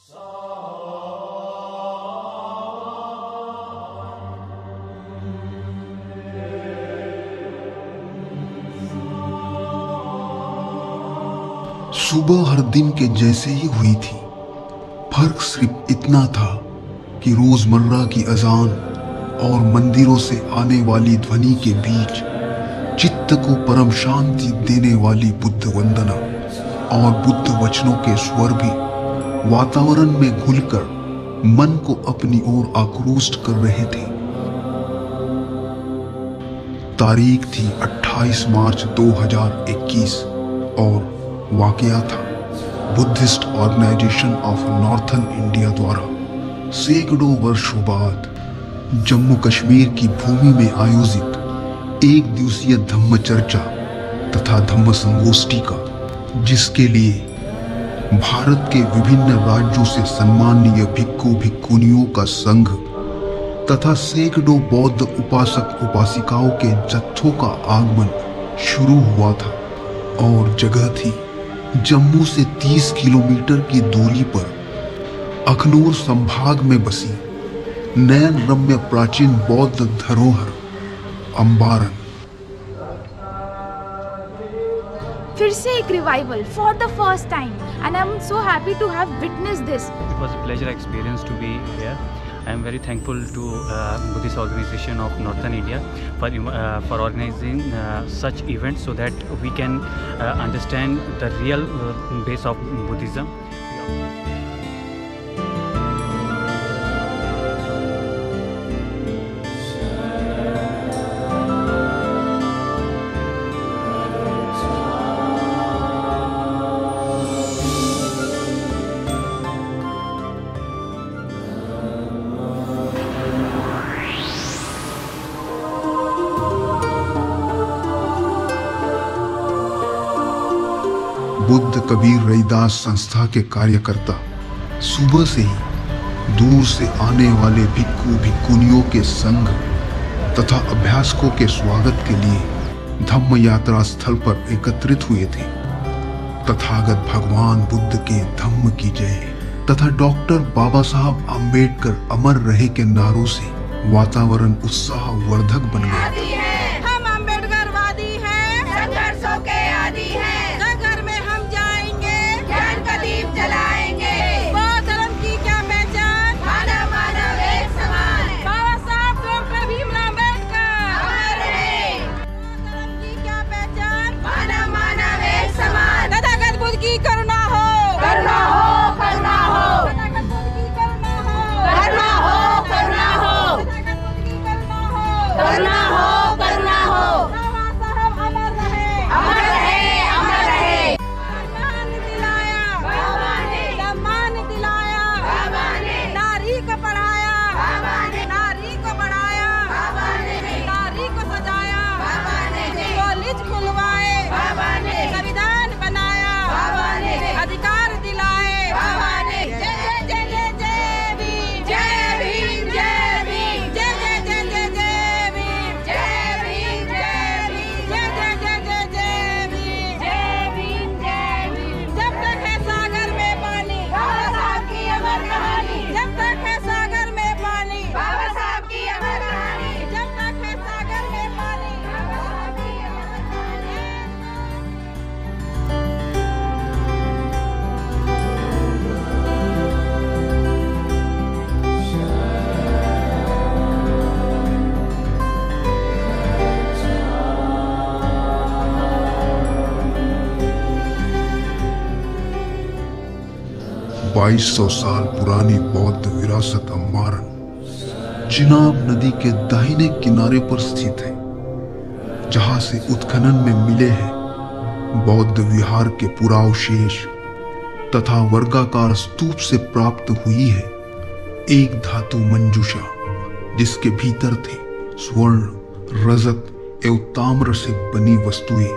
सुबह हर दिन के जैसे ही हुई थी। फर्क सिर्फ इतना था कि रोजमर्रा की अजान और मंदिरों से आने वाली ध्वनि के बीच चित्त को परम शांति देने वाली बुद्ध वंदना और बुद्ध वचनों के स्वर भी वातावरण में घुलकर मन को अपनी ओर आक्रोशित कर रहे थे। तारीख थी 28 मार्च 2021 और वाकया था Buddhist organisation of northern India द्वारा सैकड़ों वर्षों बाद जम्मू कश्मीर की भूमि में आयोजित एक दिवसीय धम्म चर्चा तथा धम्म संगोष्ठी का, जिसके लिए भारत के विभिन्न राज्यों से सम्माननीय भिक्खु भिक्खुनियों का संघ तथा सैकड़ों बौद्ध उपासक उपासिकाओं के जत्थों का आगमन शुरू हुआ था। और जगह थी जम्मू से 30 किलोमीटर की दूरी पर अखनूर संभाग में बसी नयन रम्य प्राचीन बौद्ध धरोहर अम्बारन। फिर से एक revival for the first time and I am so happy to have witnessed this. It was a pleasure experience to be here. I am very thankful to Buddhist Organization of Northern India for organizing such events so that we can understand the real base of Buddhism. Buddha Kabir Ravidas संस्था के कार्यकर्ता सुबह से ही दूर से आने वाले भिक्खु भिक्खुनियों के संघ तथा अभ्यासकों के स्वागत के लिए धम्म यात्रा स्थल पर एकत्रित हुए थे। तथागत भगवान बुद्ध के धम्म की जय तथा डॉक्टर बाबा साहब आम्बेडकर अमर रहे के नारों से वातावरण उत्साहवर्धक बन गया। सौ साल पुरानी बौद्ध विरासत अम्बारन चिनाब नदी के दाहिने किनारे पर स्थित है, जहां से उत्खनन में मिले हैं बौद्ध विहार के पुरावशेष तथा वर्गाकार स्तूप से प्राप्त हुई है एक धातु मंजूषा, जिसके भीतर थे स्वर्ण, रजत एवं ताम्र से बनी वस्तुएं,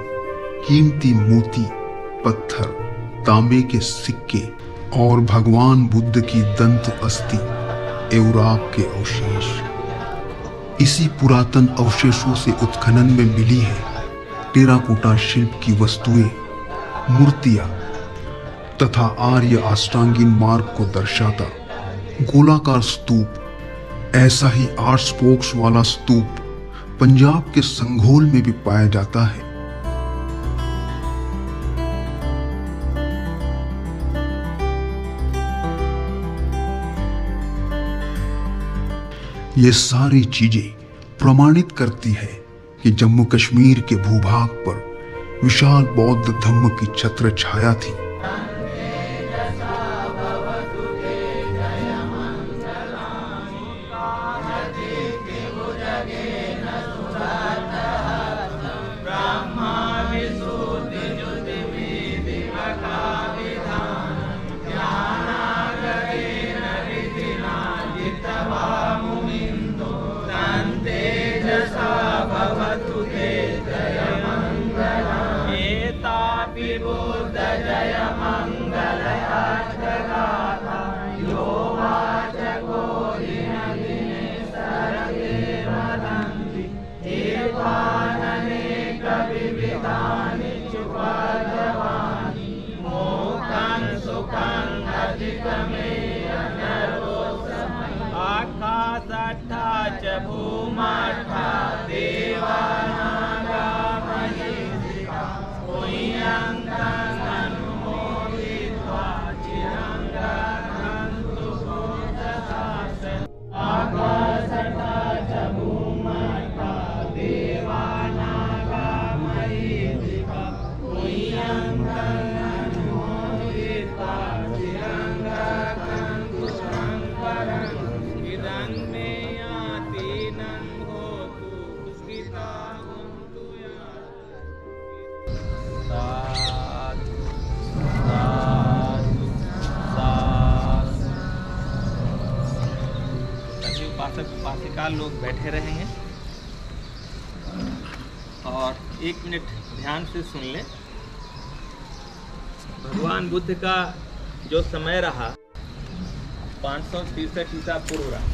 कीमती मोती, पत्थर, तांबे के सिक्के और भगवान बुद्ध की दंत अस्थि एवं राख के अवशेष। इसी पुरातन अवशेषों से उत्खनन में मिली है टेराकोटा शिल्प की वस्तुएं, मूर्तियां तथा आर्य अष्टांगीन मार्ग को दर्शाता गोलाकार स्तूप, ऐसा ही 8 स्पोक्स वाला स्तूप पंजाब के संघोल में भी पाया जाता है। ये सारी चीजें प्रमाणित करती है कि जम्मू कश्मीर के भूभाग पर विशाल बौद्ध धम्म की छत्र छाया थी। उपासिका लोग बैठे रहे हैं और 1 मिनट ध्यान से सुन लें। भगवान बुद्ध का जो समय रहा 563 ईसा पूर्व रहा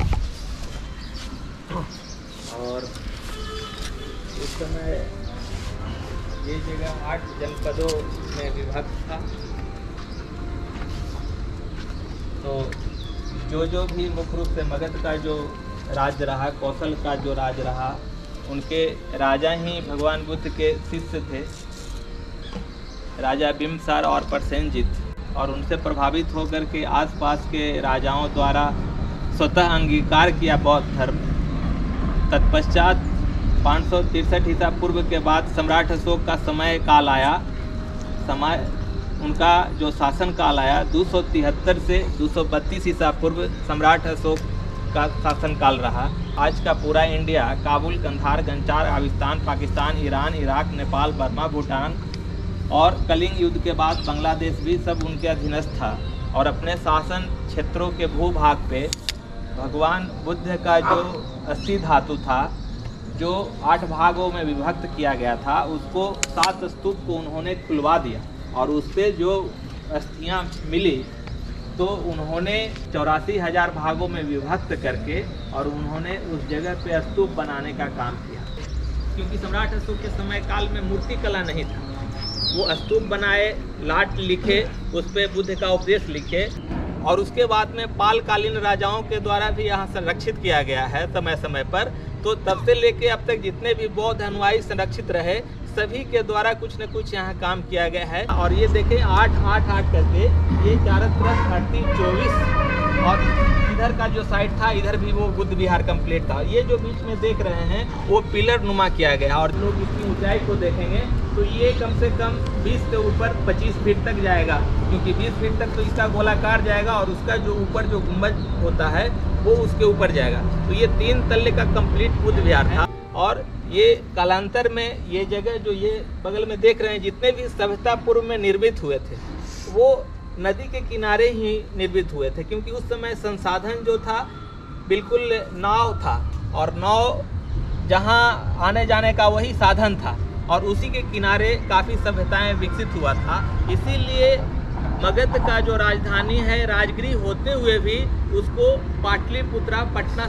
और उस समय ये जगह 8 जनपदों में विभक्त था। तो जो भी मुख्य रूप से मगध का जो राज्य रहा, कौशल का जो राज रहा, उनके राजा ही भगवान बुद्ध के शिष्य थे, राजा बिम्बसार और प्रसेनजित, और उनसे प्रभावित होकर के आसपास के राजाओं द्वारा स्वतः अंगीकार किया बौद्ध धर्म। तत्पश्चात 563 ईसा पूर्व के बाद सम्राट अशोक का समय काल आया। उनका जो शासन काल आया 273 से 232 ईसा पूर्व सम्राट अशोक का शासन काल रहा। आज का पूरा इंडिया, काबुल, कंधार, गंचार, Afghanistan, Pakistan, Iran, Iraq, Nepal, Burma, Bhutan और कलिंग युद्ध के बाद बांग्लादेश भी सब उनके अधीनस्थ था। और अपने शासन क्षेत्रों के भूभाग पे भगवान बुद्ध का जो अस्थि धातु था, जो 8 भागों में विभक्त किया गया था, उसको 7 स्तूप को उन्होंने खुलवा दिया और उससे जो अस्थियां मिली तो उन्होंने 84,000 भागों में विभक्त करके और उन्होंने उस जगह पे स्तूप बनाने का काम किया। क्योंकि सम्राट अशोक के समय काल में मूर्ति कला नहीं था, वो स्तूप बनाए, लाट लिखे, उस पर बुद्ध का उपदेश लिखे और उसके बाद में पालकालीन राजाओं के द्वारा भी यहाँ संरक्षित किया गया है समय समय पर। तो तब से लेके अब तक जितने भी बौद्ध अनुयायी संरक्षित रहे, सभी के द्वारा कुछ न कुछ यहाँ काम किया गया है। और ये देखें 8-8-8 करके ये चारों तरफ धरती 24 और इधर का जो साइड था इधर भी वो बुद्ध विहार कंप्लीट था। ये जो बीच में देख रहे हैं वो पिलर नुमा किया गया और लोग इसकी ऊंचाई को देखेंगे तो ये कम से कम 20 के ऊपर 25 फीट तक जाएगा, क्योंकि 20 फीट तक तो इसका गोलाकार जाएगा और उसका जो ऊपर जो गुंबद होता है वो उसके ऊपर जाएगा। तो ये 3 तल्ले का कंप्लीट बुद्ध विहार था। और ये कालांतर में ये जगह जो ये बगल में देख रहे हैं, जितने भी सभ्यता पूर्व में निर्मित हुए थे वो नदी के किनारे ही निर्मित हुए थे, क्योंकि उस समय संसाधन जो था बिल्कुल नाव था और नाव जहाँ आने जाने का वही साधन था और उसी के किनारे काफ़ी सभ्यताएं विकसित हुआ था। इसीलिए मगध का जो राजधानी है राजगृह होते हुए भी उसको पाटलिपुत्रा पटना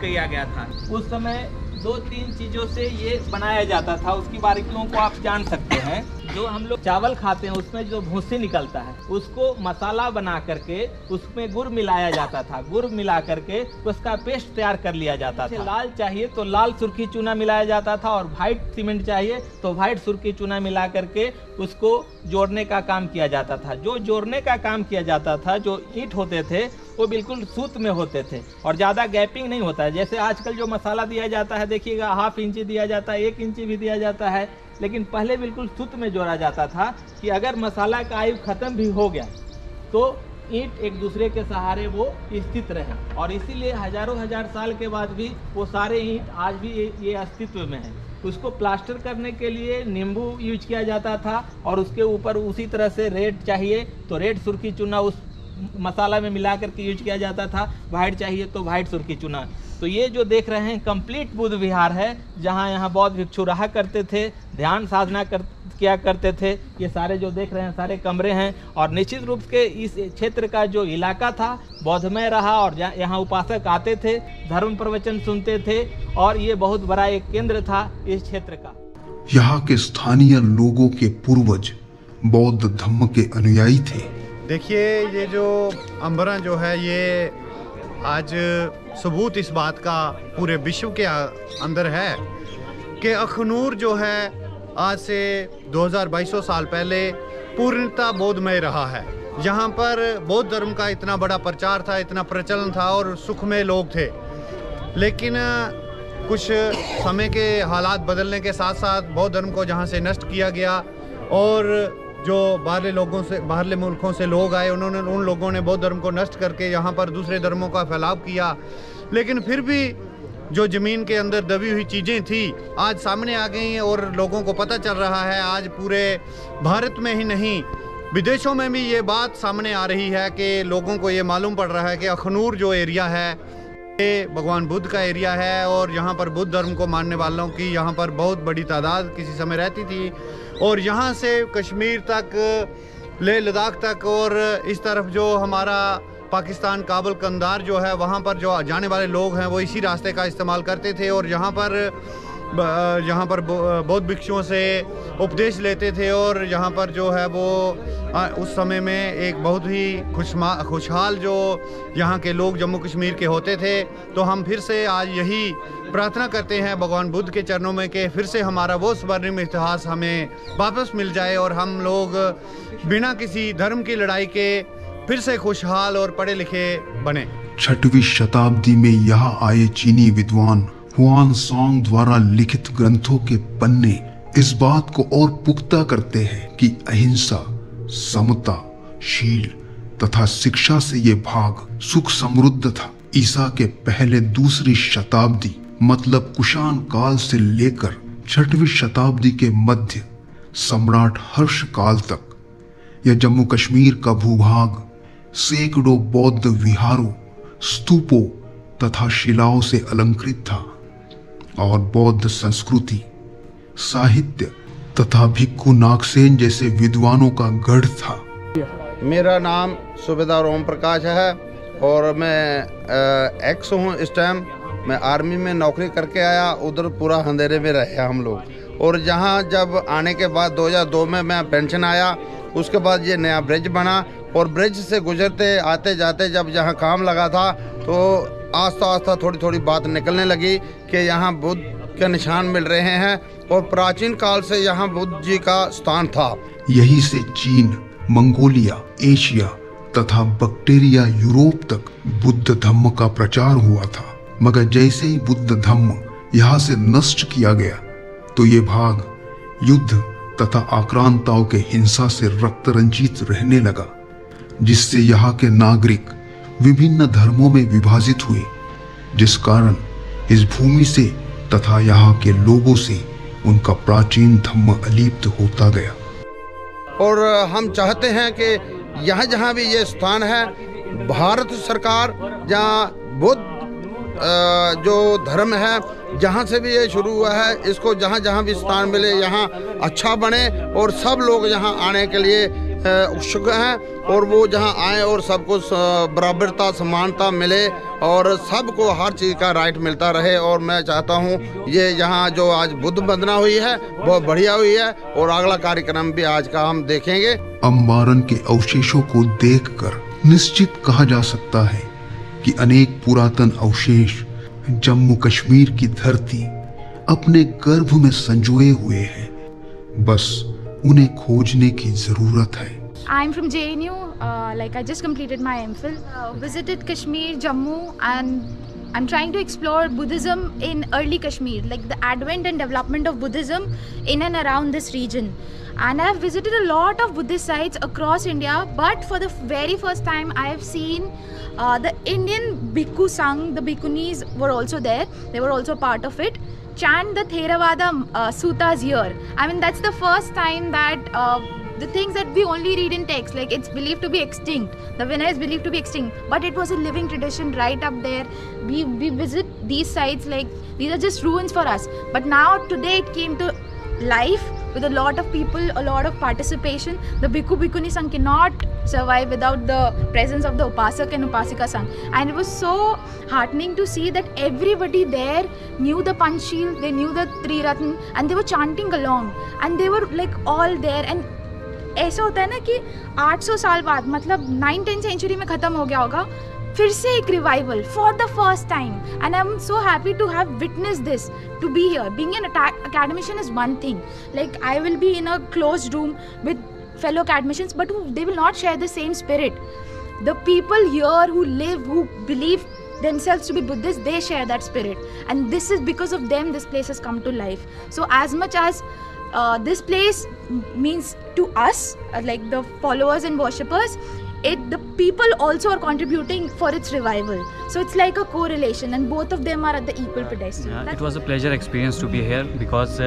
किया गया था। उस समय 2-3 चीज़ों से ये बनाया जाता था, उसकी बारीकियों को आप जान सकते हैं। जो हम लोग चावल खाते हैं उसमें जो भूसी निकलता है उसको मसाला बना करके उसमें गुड़ मिलाया जाता था। गुड़ मिला करके उसका पेस्ट तैयार कर लिया जाता था। लाल चाहिए तो लाल सुर्खी चूना मिलाया जाता था और व्हाइट सीमेंट चाहिए तो व्हाइट सुर्खी चूना मिला करके उसको जोड़ने का काम किया जाता था। जो जोड़ने का काम किया जाता था, जो ईंट होते थे वो बिल्कुल सूत में होते थे और ज़्यादा गैपिंग नहीं होता है। जैसे आजकल जो मसाला दिया जाता है देखिएगा, 1/2 इंची दिया जाता है, 1 इंची भी दिया जाता है, लेकिन पहले बिल्कुल सूत में जोड़ा जाता था कि अगर मसाला का आयु ख़त्म भी हो गया तो ईंट एक दूसरे के सहारे वो स्थित रहे। और इसीलिए हजारों हजार साल के बाद भी वो सारे ईंट आज भी ये अस्तित्व में है। उसको प्लास्टर करने के लिए नींबू यूज किया जाता था और उसके ऊपर उसी तरह से रेड चाहिए तो रेड सुर्खी चूना उस मसाला में मिला करके यूज किया जाता था, वाइट चाहिए तो वाइट सुर्खी चूना। तो ये जो देख रहे हैं कंप्लीट बुद्ध विहार है, जहाँ यहाँ बौद्ध भिक्षु रहा करते थे, ध्यान साधना किया करते थे। ये सारे जो देख रहे हैं सारे कमरे हैं और निश्चित रूप से इस क्षेत्र का जो इलाका था बौद्धमय रहा और यहाँ उपासक आते थे, धर्म प्रवचन सुनते थे और ये बहुत बड़ा एक केंद्र था इस क्षेत्र का। यहाँ के स्थानीय लोगों के पूर्वज बौद्ध धम्म के अनुयायी थे। देखिए ये जो अंबरा जो है ये आज सबूत इस बात का पूरे विश्व के अंदर है कि अखनूर जो है आज से 2200 साल पहले पूर्णतः बौद्धमय रहा है। यहाँ पर बौद्ध धर्म का इतना बड़ा प्रचार था, इतना प्रचलन था और सुखमय लोग थे। लेकिन कुछ समय के हालात बदलने के साथ साथ बौद्ध धर्म को जहाँ से नष्ट किया गया और जो बाहरले मुल्कों से लोग आए उन लोगों ने बौद्ध धर्म को नष्ट करके यहाँ पर दूसरे धर्मों का फैलाव किया। लेकिन फिर भी जो ज़मीन के अंदर दबी हुई चीज़ें थी आज सामने आ गई हैं और लोगों को पता चल रहा है। आज पूरे भारत में ही नहीं विदेशों में भी ये बात सामने आ रही है कि लोगों को ये मालूम पड़ रहा है कि अखनूर जो एरिया है ये भगवान बुद्ध का एरिया है और यहाँ पर बुद्ध धर्म को मानने वालों की यहाँ पर बहुत बड़ी तादाद किसी समय रहती थी। और यहाँ से कश्मीर तक, लेह लद्दाख तक और इस तरफ जो हमारा पाकिस्तान काबुल कंधार जो है वहाँ पर जो जाने वाले लोग हैं वो इसी रास्ते का इस्तेमाल करते थे और यहाँ पर बौद्ध भिक्षुओं से उपदेश लेते थे। और यहाँ पर जो है वो उस समय में एक बहुत ही खुशहाल जो यहाँ के लोग जम्मू कश्मीर के होते थे। तो हम फिर से आज यही प्रार्थना करते हैं भगवान बुद्ध के चरणों में कि फिर से हमारा वो स्वर्णिम इतिहास हमें वापस मिल जाए और हम लोग बिना किसी धर्म की लड़ाई के फिर से खुशहाल और पढ़े लिखे बने। 6वीं शताब्दी में यहाँ आए चीनी विद्वान हुआन सांग द्वारा लिखित ग्रंथों के पन्ने इस बात को और पुख्ता करते हैं कि अहिंसा, समता, शील तथा शिक्षा से ये भाग सुख समृद्ध था। ईसा के पहले दूसरी शताब्दी मतलब कुषाण काल से लेकर 6वीं शताब्दी के मध्य सम्राट हर्ष काल तक यह जम्मू कश्मीर का भूभाग सैकड़ों बौद्ध विहारों, स्तूपों तथा शिलाओं से अलंकृत था और बौद्ध संस्कृति, साहित्य तथा भिक्खु नागसेन जैसे विद्वानों का गढ़ था। मेरा नाम सूबेदार ओम प्रकाश है और मैं एक्स हूँ। इस टाइम मैं आर्मी में नौकरी करके आया, उधर पूरा अंधेरे में रहे हम लोग। और यहाँ जब आने के बाद 2002 में मैं पेंशन आया, उसके बाद ये नया ब्रिज बना और ब्रिज से गुजरते आते जाते जब यहाँ काम लगा था तो आस्ता आस्ता थोड़ी थोड़ी बात निकलने लगी कि यहाँ बुद्ध के निशान मिल रहे हैं और प्राचीन काल से यहाँ बुद्ध जी का स्थान था। यही से चीन, मंगोलिया, एशिया तथा बैक्टीरिया यूरोप तक बुद्ध धम्म का प्रचार हुआ था। मगर जैसे ही बुद्ध धम्म यहाँ से नष्ट किया गया तो ये भाग युद्ध तथा आक्रांताओं के हिंसा से रक्त रंजित रहने लगा, जिससे यहाँ के नागरिक विभिन्न धर्मों में विभाजित हुए, जिस कारण इस भूमि से तथा यहाँ के लोगों से उनका प्राचीन धम्म अलिप्त होता गया। और हम चाहते हैं कि यहाँ जहाँ भी ये स्थान है, भारत सरकार जहाँ बुद्ध जो धर्म है जहाँ से भी ये शुरू हुआ है, इसको जहाँ जहाँ भी स्थान मिले यहाँ अच्छा बने और सब लोग यहाँ आने के लिए उत्सुक हैं और वो जहाँ आए और सबको बराबरता समानता मिले और सबको हर चीज़ का राइट मिलता रहे। और मैं चाहता हूँ ये यहाँ जो आज बुद्ध वंदना हुई है बहुत बढ़िया हुई है और अगला कार्यक्रम भी आज का हम देखेंगे। अम्बारन के अवशेषों को देखकर निश्चित कहा जा सकता है कि अनेक पुरातन अवशेष जम्मू कश्मीर की धरती अपने गर्भ में संजोए हुए हैं, बस उन्हें खोजने की जरूरत है। I'm from JNU, like I just completed my MPhil, visited Kashmir, Jammu, and I'm trying to explore Buddhism in early Kashmir, like the advent and development of Buddhism in and around this region. And I've visited a lot of Buddhist sites across India, but for the very first time I have seen the Indian Bhikkhu Sangh, the Bhikkhunis were also there, they were also part of it, chant the Theravada suttas here. I mean, that's the first time that the things that we only read in text, like it's believed to be extinct, the Vinaya is believed to be extinct, but it was a living tradition right up there. We visit these sites like these are just ruins for us, but now today it came to life with a lot of people, a lot of participation. The Bhikkhu Bhikkhuni Sangh cannot survive without the presence of the Upasak and Upasika Sangh, and it was so heartening to see that everybody there knew the Panchsheel, they knew the Triratna, and they were chanting along, and they were like all there. And ऐसा होता है ना कि 800 साल बाद, मतलब 9th century में ख़त्म हो गया होगा, फिर से एक revival for the first time, and I am so happy to have witness this, to be here. Being an academician is one thing, like I will be in a closed room with fellow academicians, but they will not share the same spirit. The people here who live, who believe themselves to be Buddhists, they share that spirit, and this is because of them this place has come to life. So as much as this place means to us, like the followers and worshippers, the people also are contributing for its revival. So it's like a correlation, and both of them are at the equal pedestal. It was a pleasure experience to be here because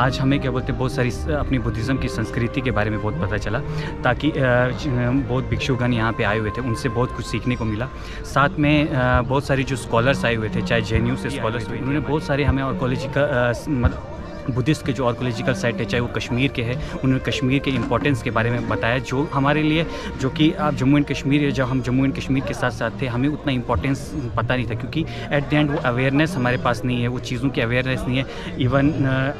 आज हमें क्या बोलते हैं बहुत सारी अपनी Buddhism की संस्कृति के बारे में बहुत पता चला, ताकि बहुत भिक्षुगण यहाँ पे आए हुए थे, उनसे बहुत कुछ सीखने को मिला. साथ में बहुत सारी जो स्कॉलर्स आए हुए थे, चाहे JNU से स्कॉलर्स हुए, उन्होंने बहुत सारे हमें आर्कोलॉजिकल बुद्धिस्ट के जो आर्कोलॉजिकल साइट है, चाहे वो कश्मीर के हैं, उन्होंने कश्मीर के इंपॉर्टेंस के बारे में बताया, जो हमारे लिए, जो कि आप जम्मू एंड कश्मीर, जब हम जम्मू एंड कश्मीर के साथ साथ थे, हमें उतना इंपॉर्टेंस पता नहीं था, क्योंकि एट द एंड वो अवेयरनेस हमारे पास नहीं है, वो चीज़ों की अवेयरनेस नहीं है. इवन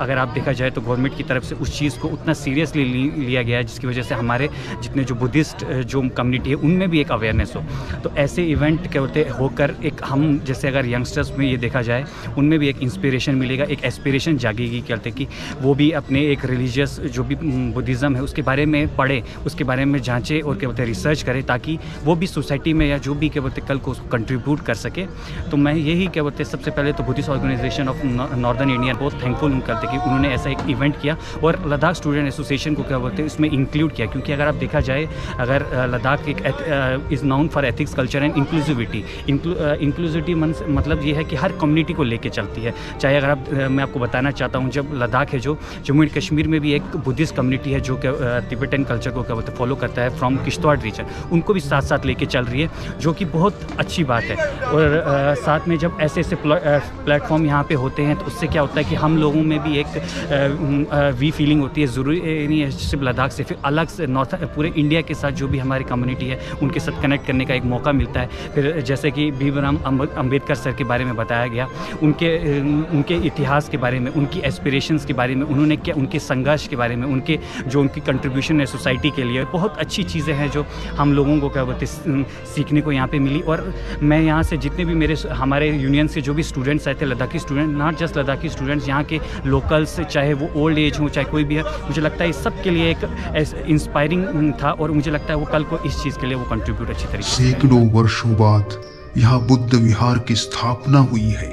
अगर आप देखा जाए तो गवर्नमेंट की तरफ से उस चीज़ को उतना सीरियसली लिया गया है, जिसकी वजह से हमारे जितने जो बुद्धिस्ट जो कम्युनिटी है उनमें भी एक अवेयरनेस हो. तो ऐसे इवेंट क्या होते होकर एक हम जैसे अगर यंगस्टर्स में ये देखा जाए, उनमें भी एक इंस्पिरेशन मिलेगा, एक एस्पिरेशन जागेगी, कहते कि वो भी अपने एक रिलीजियस जो भी बुद्धिज़्म है उसके बारे में पढ़े, उसके बारे में जांचे और क्या बोलते हैं रिसर्च करे, ताकि वो भी सोसाइटी में या जो भी क्या बोलते कल को उसको कंट्रीब्यूट कर सके. तो मैं यही क्या बोलते सबसे पहले तो Buddhist organisation of northern India बहुत थैंकफुल हूँ करते कि उन्होंने ऐसा एक इवेंट किया और लद्दाख स्टूडेंट एसोसिएशन को क्या बोलते हैं इसमें इंक्लूड किया. क्योंकि अगर आप देखा जाए, अगर लद्दाख एक is noun for ethics, culture and inclusivity. Inclusivity मतलब ये है कि हर कम्युनिटी को लेके चलती है. चाहे अगर आप मैं आपको बताना चाहता हूँ, जब लद्दाख है जो जम्मू एंड कश्मीर में भी एक बुद्धिस्ट कम्युनिटी है जो तिब्बतन कल्चर को क्या बोलते हैं फॉलो करता है फ्रॉम किश्तवाड़ रीजन, उनको भी साथ साथ लेके चल रही है, जो कि बहुत अच्छी बात है. और साथ में जब ऐसे ऐसे प्लेटफॉर्म यहाँ पे होते हैं तो उससे क्या होता है कि हम लोगों में भी एक वी फीलिंग होती है. ज़रूरी नहीं है सिर्फ लद्दाख से, फिर अलग से नॉर्थ पूरे इंडिया के साथ जो भी हमारी कम्युनिटी है उनके साथ कनेक्ट करने का एक मौका मिलता है. फिर जैसे कि भीमराव अम्बेडकर सर के बारे में बताया गया, उनके इतिहास के बारे में, उनकी एस्पिरेशंस के बारे में, उन्होंने क्या उनके संघर्ष के बारे में, उनकी कंट्रीब्यूशन है सोसाइटी के लिए, बहुत अच्छी चीज़ें हैं जो हम लोगों को क्या बोलते सीखने को यहाँ पे मिली. और मैं यहाँ से जितने भी हमारे यूनियन से जो भी स्टूडेंट्स आए थे, Ladakhi student, not just Ladakhi students, यहाँ के लोकल्स, चाहे वो ओल्ड एज हो चाहे कोई भी है, मुझे लगता है इस सब के लिए एक इंस्पायरिंग था और मुझे लगता है वो कल को इस चीज़ के लिए वो कंट्रीब्यूट अच्छी तरीके से. सैकड़ों वर्षों बाद यहाँ बुद्ध विहार की स्थापना हुई है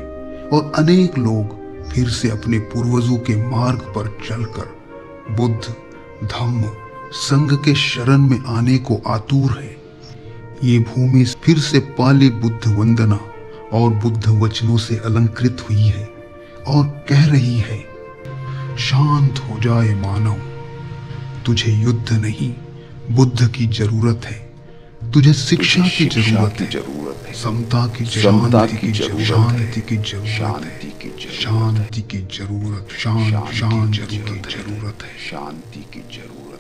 और अनेक लोग फिर से अपने पूर्वजों के मार्ग पर चलकर बुद्ध, धम्म, संघ के शरण में आने को आतुर है. ये भूमि फिर से पाली बुद्ध वंदना और बुद्ध वचनों से अलंकृत हुई है और कह रही है, शांत हो जाए मानव, तुझे युद्ध नहीं बुद्ध की जरूरत है, तुझे शिक्षा की जरूरत है, समता की शांति की जरूरत, शांति की जरूरत है, शांति की जरूरत, शांति की जरूरत है, शांति की जरूरत.